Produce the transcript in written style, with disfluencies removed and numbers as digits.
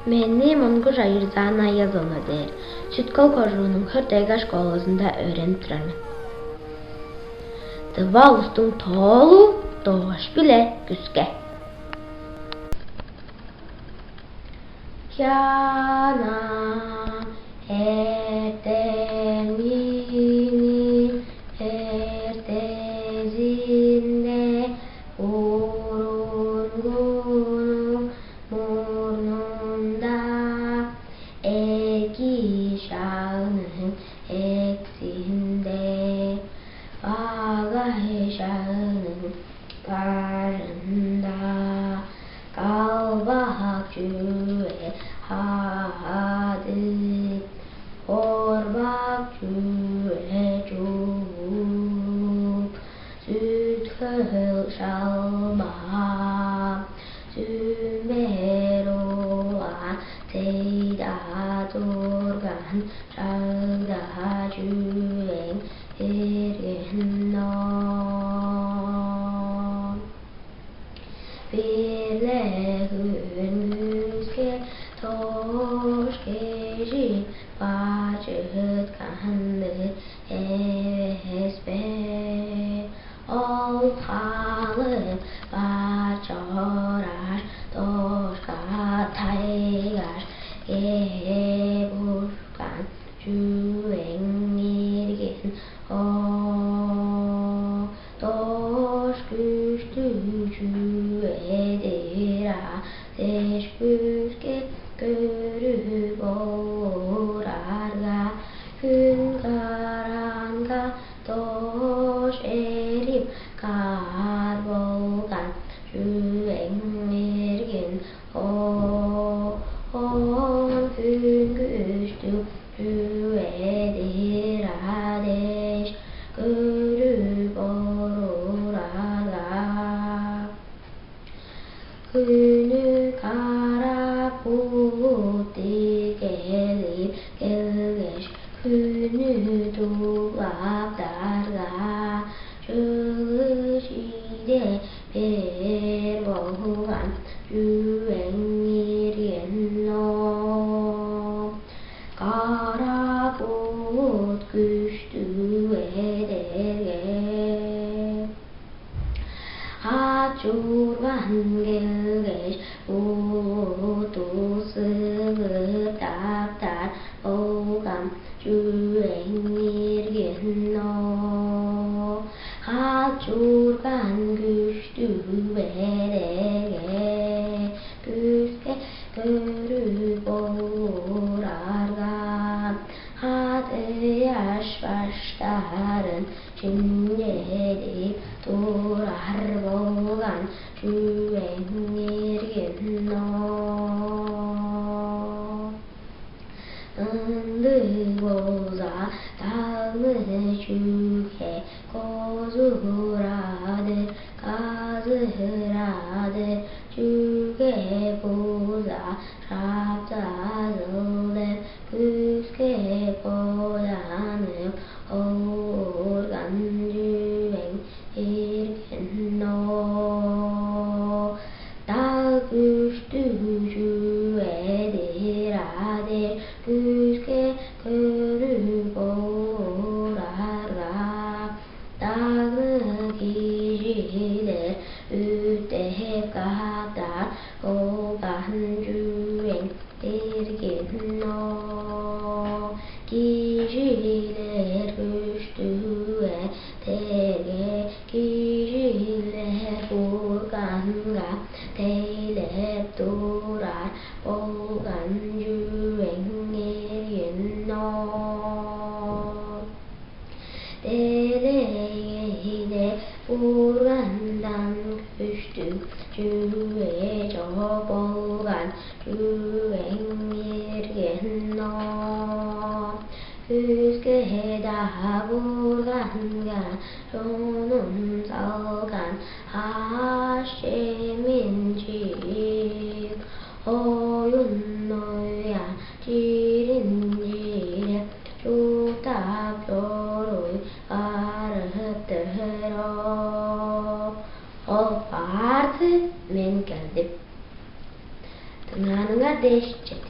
Мени монгол аяр yazılma der. Sütkal koruğunun hırtayga şkolasında öğrenip durarım. Dıva ustun tolu doğuş bile güske. Yana ertemini ertezinde urungunu burnunda eki şağının eksinde ağay şağının karında kalbak cüve hadık orbak cüve cuk süt kıl şalma sümer olan seyda durgan şağda cüven ergen nom birle güske toş geci bacıt kanlı hevesbe ol halı bacorar toşka taygar geburkan cüven irgen o toş güçlü cüvedir ateş büske görüp orarga gün karanga toş erip kar bolgan cüven ergen gün güçlü cüvedir ateş görüp orarga günü kara bulut gelip gelgeç günü tulap darga çığış ile bir bolgan cüven irgen nom kara bulut güçlü ederge haçurgan gelgeç bulutu sığır daftar bolgan cüven irgen nom haçurgan güçlü ederge güçke görüp orargan hadi yaş başların çingelip durar bolgan cüven irgen nom ındık boza dağlı çüke kozuradır kazıradır çüke boza raptazıldır güske boyanıp organ cüven irgen nom dağ güçlü cüvedir adir güçke görüp orarga dağlı kişiler üttehep kadar bolgan cüven irgen nom kişiler güçlü terge kişiler burganga teylep durar bolgan cüven irgen nom deleğine burgandan güçlü cüve çok bolgan cüven irgen nom güzge daha burganga sonun salgan haşemin çiğ oyun oya cirincire çutap yoruy arıhtır o parti men geldim. Tengah değişecek.